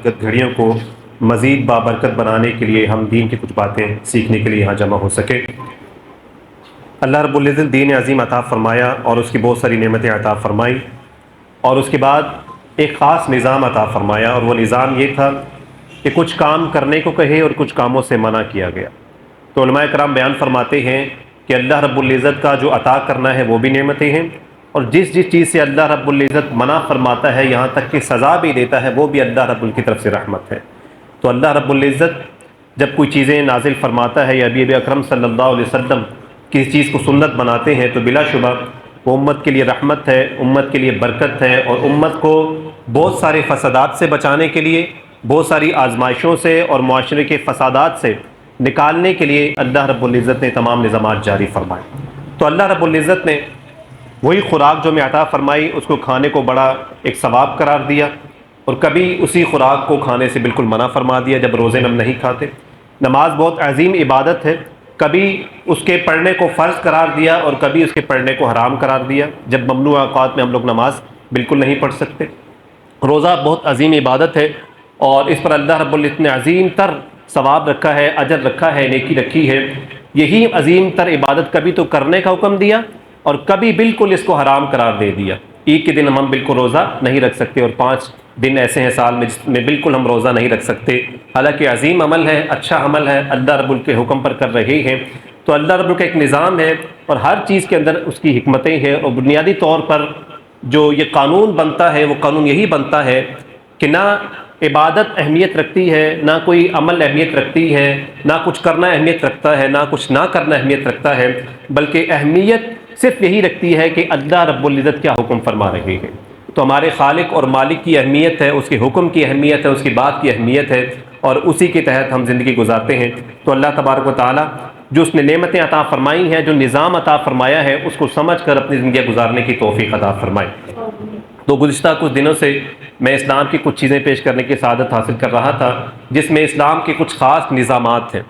بابرکت گھڑیوں کو مزید بابرکت بنانے کے لیے ہم دین کی کچھ باتیں سیکھنے کے لیے یہاں جمع ہو سکے۔ اللہ رب العزت دین عظیم عطا فرمایا اور اس کی بہت ساری نعمتیں عطا فرمائیں، اور اس کے بعد ایک خاص نظام عطا فرمایا، اور وہ نظام یہ تھا کہ کچھ کام کرنے کو کہے اور کچھ کاموں سے منع کیا گیا۔ تو علماء کرام بیان فرماتے ہیں کہ اللہ رب العزت کا جو عطا کرنا ہے وہ بھی نعمتیں ہیں، اور جس چیز سے اللہ رب العزت منع فرماتا ہے یہاں تک کہ سزا بھی دیتا ہے وہ بھی اللہ رب العزت کی طرف سے رحمت ہے۔ تو اللہ رب العزت جب کوئی چیزیں نازل فرماتا ہے یا نبی اکرم صلی اللہ علیہ وسلم کسی چیز کو سنت بناتے ہیں تو بلا شبہ وہ امت کے لیے رحمت ہے، امت کے لیے برکت ہے، اور امت کو بہت سارے فسادات سے بچانے کے لیے، بہت ساری آزمائشوں سے اور معاشرے کے فسادات سے نکالنے کے لیے اللہ رب العزت نے تمام نظامات جاری فرمائے۔ تو اللہ رب العزت نے وہی خوراک جو میں عطا فرمائی اس کو کھانے کو بڑا ایک ثواب قرار دیا، اور کبھی اسی خوراک کو کھانے سے بالکل منع فرما دیا جب روزے ہم نہیں کھاتے۔ نماز بہت عظیم عبادت ہے، کبھی اس کے پڑھنے کو فرض قرار دیا اور کبھی اس کے پڑھنے کو حرام قرار دیا جب ممنوع اوقات میں ہم لوگ نماز بالکل نہیں پڑھ سکتے۔ روزہ بہت عظیم عبادت ہے، اور اس پر اللہ رب العزت نے عظیم تر ثواب رکھا ہے، اجر رکھا ہے، نیکی رکھی ہے۔ یہی عظیم تر عبادت کبھی تو کرنے کا حکم دیا اور کبھی بالکل اس کو حرام قرار دے دیا۔ عید کے دن ہم بالکل روزہ نہیں رکھ سکتے، اور 5 دن ایسے ہیں سال میں جس میں بالکل ہم روزہ نہیں رکھ سکتے، حالانکہ عظیم عمل ہے، اچھا عمل ہے، اللہ رب العزت کے حکم پر کر رہے ہیں۔ تو اللہ رب العزت کا ایک نظام ہے، اور ہر چیز کے اندر اس کی حکمتیں ہیں، اور بنیادی طور پر جو یہ قانون بنتا ہے وہ قانون یہی بنتا ہے کہ نہ عبادت اہمیت رکھتی ہے، نہ کوئی عمل اہمیت رکھتی ہے، نہ کچھ کرنا اہمیت رکھتا ہے، نہ کچھ نہ کرنا اہمیت رکھتا ہے، بلکہ اہمیت صرف یہی رکھتی ہے کہ اللہ رب العزت کیا حکم فرما رہے ہیں۔ تو ہمارے خالق اور مالک کی اہمیت ہے، اس کے حکم کی اہمیت ہے، اس کی بات کی اہمیت ہے، اور اسی کے تحت ہم زندگی گزارتے ہیں۔ تو اللہ تبارک و تعالیٰ جو اس نے نعمتیں عطا فرمائی ہیں، جو نظام عطا فرمایا ہے، اس کو سمجھ کر اپنی زندگی گزارنے کی توفیق عطا فرمائے۔ تو گزشتہ کچھ دنوں سے میں اسلام کی کچھ چیزیں پیش کرنے کی سعادت حاصل کر رہا تھا، جس میں اسلام کے کچھ خاص نظامات ہیں،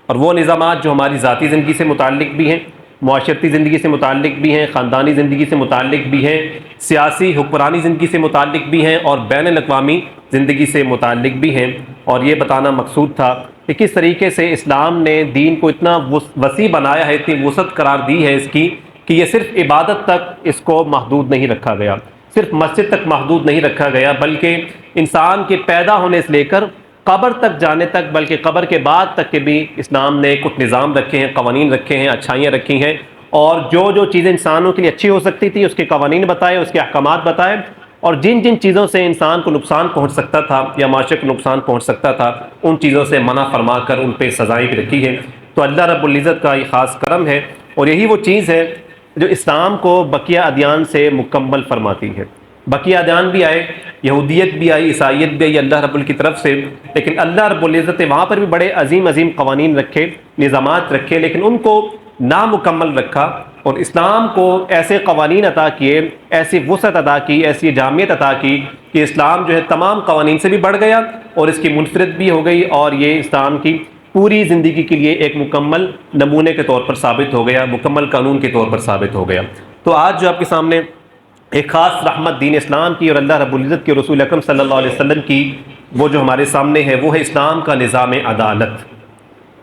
اور وہ نظامات جو ہماری ذاتی زندگی سے متعلق بھی ہیں، معاشرتی زندگی سے متعلق بھی ہیں، خاندانی زندگی سے متعلق بھی ہیں، سیاسی حکمرانی زندگی سے متعلق بھی ہیں، اور بین الاقوامی زندگی سے متعلق بھی ہیں۔ اور یہ بتانا مقصود تھا کہ کس طریقے سے اسلام نے دین کو اتنا وسیع بنایا ہے، اتنی وسعت قرار دی ہے اس کی، کہ یہ صرف عبادت تک اس کو محدود نہیں رکھا گیا، صرف مسجد تک محدود نہیں رکھا گیا، بلکہ انسان کے پیدا ہونے سے لے کر قبر تک جانے تک، بلکہ قبر کے بعد تک کے بھی اسلام نے کچھ نظام رکھے ہیں، قوانین رکھے ہیں، اچھائیاں رکھی ہیں، اور جو چیزیں انسانوں کے لیے اچھی ہو سکتی تھی اس کے قوانین بتائے، اس کے احکامات بتائے، اور جن چیزوں سے انسان کو نقصان پہنچ سکتا تھا یا معاشرے کو نقصان پہنچ سکتا تھا ان چیزوں سے منع فرما کر ان پہ سزائیں بھی رکھی ہیں۔ تو اللہ رب العزت کا یہ خاص کرم ہے، اور یہی وہ چیز ہے جو اسلام کو بقیہ ادیان سے مکمل فرماتی ہے۔ بقیہ ادیان بھی آئے، یہودیت بھی آئی، عیسائیت بھی آئی اللہ رب العزت کی طرف سے، لیکن اللہ رب العزت نے وہاں پر بھی بڑے عظیم قوانین رکھے، نظامات رکھے، لیکن ان کو نامکمل رکھا، اور اسلام کو ایسے قوانین عطا کیے، ایسی وسعت عطا کی، ایسی جامعیت عطا کی کہ اسلام جو ہے تمام قوانین سے بھی بڑھ گیا اور اس کی منفرد بھی ہو گئی، اور یہ اسلام کی پوری زندگی کے لیے ایک مکمل نمونے کے طور پر ثابت ہو گیا، مکمل قانون کے طور پر ثابت ہو گیا۔ تو آج جو آپ کے سامنے ایک خاص رحمت دین اسلام کی اور اللہ رب العزت کے رسول اکرم صلی اللہ علیہ وسلم کی وہ جو ہمارے سامنے ہے وہ ہے اسلام کا نظام عدالت۔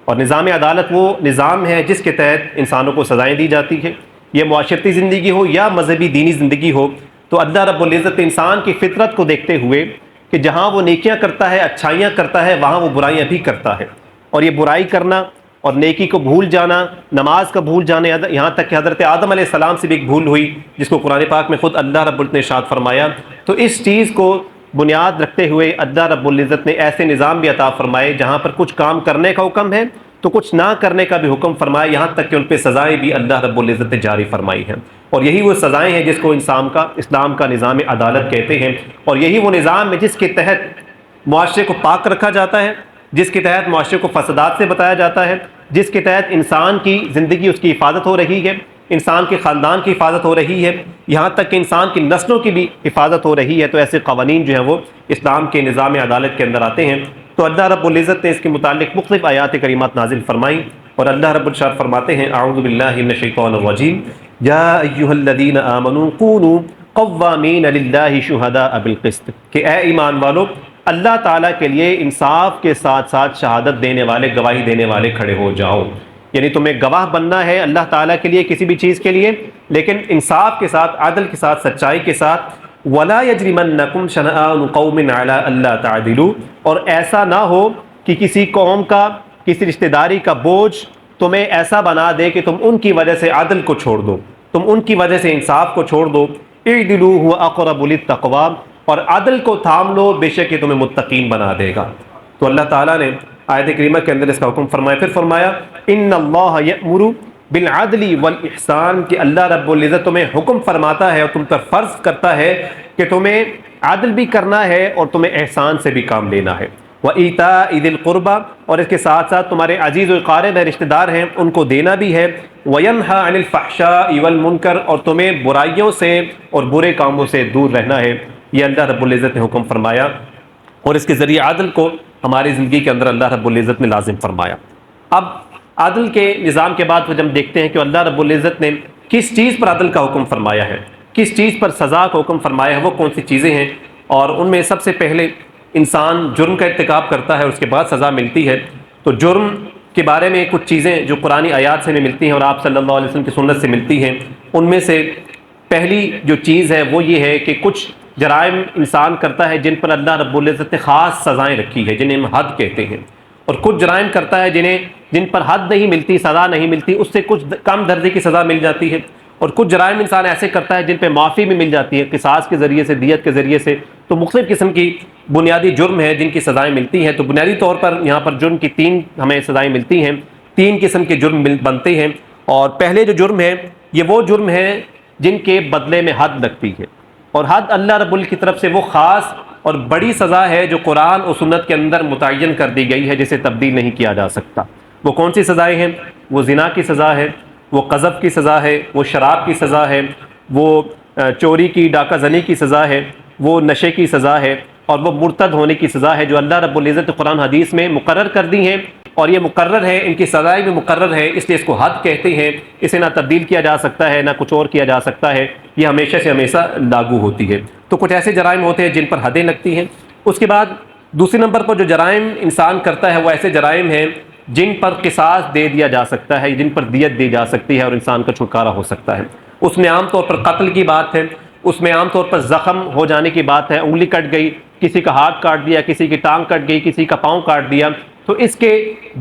اور نظام عدالت وہ نظام ہے جس کے تحت انسانوں کو سزائیں دی جاتی ہے، یہ معاشرتی زندگی ہو یا مذہبی دینی زندگی ہو۔ تو اللہ رب العزت انسان کی فطرت کو دیکھتے ہوئے کہ جہاں وہ نیکیاں کرتا ہے، اچھائیاں کرتا ہے، وہاں وہ برائیاں بھی کرتا ہے، اور یہ برائی کرنا اور نیکی کو بھول جانا، نماز کا بھول جانا، یہاں تک کہ حضرت آدم علیہ السلام سے بھی ایک بھول ہوئی جس کو قرآن پاک میں خود اللہ رب العزت نے ارشاد فرمایا۔ تو اس چیز کو بنیاد رکھتے ہوئے اللہ رب العزت نے ایسے نظام بھی عطا فرمائے جہاں پر کچھ کام کرنے کا حکم ہے تو کچھ نہ کرنے کا بھی حکم فرمایا، یہاں تک کہ ان پہ سزائیں بھی اللہ رب العزت نے جاری فرمائی ہیں، اور یہی وہ سزائیں ہیں جس کو اسلام کا نظام عدالت کہتے ہیں، اور یہی وہ نظام ہے جس کے تحت معاشرے کو پاک رکھا جاتا ہے، جس کے تحت معاشرے کو فسادات سے بتایا جاتا ہے، جس کے تحت انسان کی زندگی اس کی حفاظت ہو رہی ہے، انسان کے خاندان کی حفاظت ہو رہی ہے، یہاں تک کہ انسان کی نسلوں کی بھی حفاظت ہو رہی ہے۔ تو ایسے قوانین جو ہیں وہ اسلام کے نظام عدالت کے اندر آتے ہیں۔ تو اللہ رب العزت نے اس کے متعلق مختلف آیات کریمات نازل فرمائیں، اور اللہ رب العزت فرماتے ہیں اعوذ باللہ من الشیطان الرجیم یا ایھا الذین آمنوا کونوا قوامین للہ شہداء بالقسط، کہ اے ایمان والو اللہ تعالیٰ کے لیے انصاف کے ساتھ ساتھ شہادت دینے والے، گواہی دینے والے کھڑے ہو جاؤ۔ یعنی تمہیں گواہ بننا ہے اللہ تعالیٰ کے لیے کسی بھی چیز کے لیے، لیکن انصاف کے ساتھ، عدل کے ساتھ، سچائی کے ساتھ۔ وَلَا يَجْرِمَنَّكُمْ شَنَآنُ قَوْمٍ عَلَىٰ أَلَّا تَعْدِلُوا، اور ایسا نہ ہو کہ کسی قوم کا، کسی رشتہ داری کا بوجھ تمہیں ایسا بنا دے کہ تم ان کی وجہ سے عدل کو چھوڑ دو، تم ان کی وجہ سے انصاف کو چھوڑ دو۔ اعدلوا هو اقرب للتقویٰ، اور عدل کو تھام لو، بے شک یہ تمہیں متقین بنا دے گا۔ تو اللہ تعالیٰ نے آیت کریمہ کے اندر اس کا حکم فرمایا، پھر فرمایا ان اللہ یأمر بالعدل والاحسان، کہ اللہ رب العزت تمہیں حکم فرماتا ہے اور تم پر فرض کرتا ہے کہ تمہیں عدل بھی کرنا ہے اور تمہیں احسان سے بھی کام لینا ہے۔ وَإِيتَاءِ ذِي الْقُرْبَى، اور اس کے ساتھ ساتھ تمہارے عزیز و اقارب ہے، رشتہ دار ہیں، ان کو دینا بھی ہے۔ وَيَنْهَى عَنِ الْفَحْشَاءِ وَالْمُنْكَرِ، اور تمہیں برائیوں سے اور برے کاموں سے دور رہنا ہے۔ یہ اللہ رب العزت نے حکم فرمایا، اور اس کے ذریعے عدل کو ہماری زندگی کے اندر اللہ رب العزت نے لازم فرمایا۔ اب عدل کے نظام کے بعد ہم دیکھتے ہیں کہ اللہ رب العزت نے کس چیز پر عدل کا حکم فرمایا ہے، کس چیز پر سزا کا حکم فرمایا ہے، وہ کون سی چیزیں ہیں۔ اور ان میں سب سے پہلے انسان جرم کا ارتکاب کرتا ہے، اس کے بعد سزا ملتی ہے۔ تو جرم کے بارے میں کچھ چیزیں جو قرآنی آیات سے ملتی ہیں اور آپ صلی اللہ علیہ وسلم کی سنت سے ملتی ہیں، ان میں سے پہلی جو چیز ہے وہ یہ ہے کہ کچھ جرائم انسان کرتا ہے جن پر اللہ رب العزت نے خاص سزائیں رکھی ہے، جنہیں ہم حد کہتے ہیں، اور کچھ جرائم کرتا ہے جن پر حد نہیں ملتی، سزا نہیں ملتی، اس سے کچھ کم درجے کی سزا مل جاتی ہے، اور کچھ جرائم انسان ایسے کرتا ہے جن پہ معافی بھی مل جاتی ہے، قصاص کے ذریعے سے، دیت کے ذریعے سے۔ تو مختلف قسم کی بنیادی جرم ہے جن کی سزائیں ملتی ہیں۔ تو بنیادی طور پر یہاں پر جرم کی تین ہمیں سزائیں ملتی ہیں، تین قسم کے جرم بنتے ہیں۔ اور پہلے جو جرم ہے یہ وہ جرم ہے جن کے بدلے میں حد لگتی ہے، اور حد اللہ رب العزت کی طرف سے وہ خاص اور بڑی سزا ہے جو قرآن اور سنت کے اندر متعین کر دی گئی ہے، جسے تبدیل نہیں کیا جا سکتا۔ وہ کون سی سزائیں ہیں؟ وہ زنا کی سزا ہے، وہ قذف کی سزا ہے، وہ شراب کی سزا ہے، وہ چوری کی، ڈاکہ زنی کی سزا ہے، وہ نشے کی سزا ہے، اور وہ مرتد ہونے کی سزا ہے، جو اللہ رب العزت نے قرآن حدیث میں مقرر کر دی ہیں۔ اور یہ مقرر ہے، ان کی سزائیں بھی مقرر ہے، اس لیے اس کو حد کہتے ہیں۔ اسے نہ تبدیل کیا جا سکتا ہے، نہ کچھ اور کیا جا سکتا ہے، یہ ہمیشہ سے ہمیشہ لاگو ہوتی ہے۔ تو کچھ ایسے جرائم ہوتے ہیں جن پر حدیں لگتی ہیں۔ اس کے بعد دوسرے نمبر پر جو جرائم انسان کرتا ہے وہ ایسے جرائم ہیں جن پر قصاص دے دیا جا سکتا ہے، جن پر دیت دی جا سکتی ہے اور انسان کا چھٹکارا ہو سکتا ہے۔ اس میں عام طور پر قتل کی بات ہے، اس میں عام طور پر زخم ہو جانے کی بات ہے، انگلی کٹ گئی، کسی کا ہاتھ کاٹ دیا، کسی کی ٹانگ کٹ گئی، کسی کا پاؤں کاٹ دیا، تو اس کے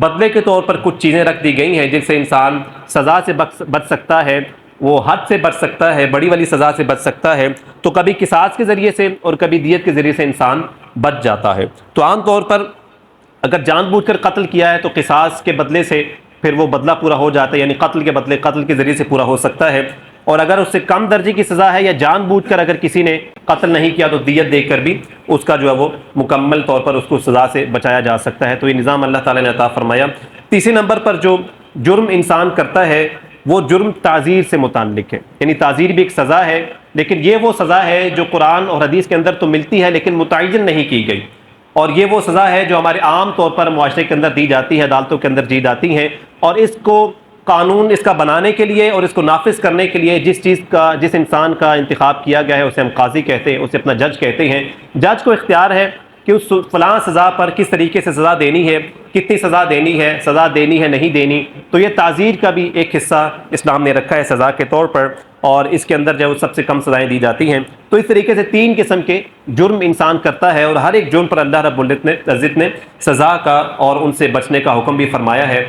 بدلے کے طور پر کچھ چیزیں رکھ دی گئی ہیں جن سے انسان سزا سے بچ سکتا ہے، وہ حد سے بچ سکتا ہے، بڑی والی سزا سے بچ سکتا ہے۔ تو کبھی قصاص کے ذریعے سے اور کبھی دیت کے ذریعے سے انسان بچ جاتا ہے۔ تو عام طور پر اگر جان بوجھ کر قتل کیا ہے تو قصاص کے بدلے سے پھر وہ بدلہ پورا ہو جاتا ہے، یعنی قتل کے بدلے قتل کے ذریعے سے پورا ہو سکتا ہے۔ اور اگر اس سے کم درجے کی سزا ہے یا جان بوجھ کر اگر کسی نے قتل نہیں کیا تو دیت دے کر بھی اس کا جو ہے وہ مکمل طور پر اس کو سزا سے بچایا جا سکتا ہے۔ تو یہ نظام اللہ تعالیٰ نے عطا فرمایا۔ تیسرے نمبر پر جو جرم انسان کرتا ہے وہ جرم تعزیر سے متعلق ہے، یعنی تعزیر بھی ایک سزا ہے، لیکن یہ وہ سزا ہے جو قرآن اور حدیث کے اندر تو ملتی ہے لیکن متعین نہیں کی گئی، اور یہ وہ سزا ہے جو ہمارے عام طور پر معاشرے کے اندر دی جاتی ہے، عدالتوں کے اندر دی جاتی ہیں، اور اس کو قانون اس کا بنانے کے لیے اور اس کو نافذ کرنے کے لیے جس انسان کا انتخاب کیا گیا ہے اسے ہم قاضی کہتے ہیں، اسے اپنا جج کہتے ہیں۔ جج کو اختیار ہے کہ اس فلاں سزا پر کس طریقے سے سزا دینی ہے، کتنی سزا دینی ہے نہیں دینی۔ تو یہ تعزیر کا بھی ایک حصہ اسلام نے رکھا ہے سزا کے طور پر، اور اس کے اندر جو سب سے کم سزائیں دی جاتی ہیں۔ تو اس طریقے سے تین قسم کے جرم انسان کرتا ہے، اور ہر ایک جرم پر اللہ رب العزت نے سزا کا اور ان سے بچنے کا حکم بھی فرمایا ہے۔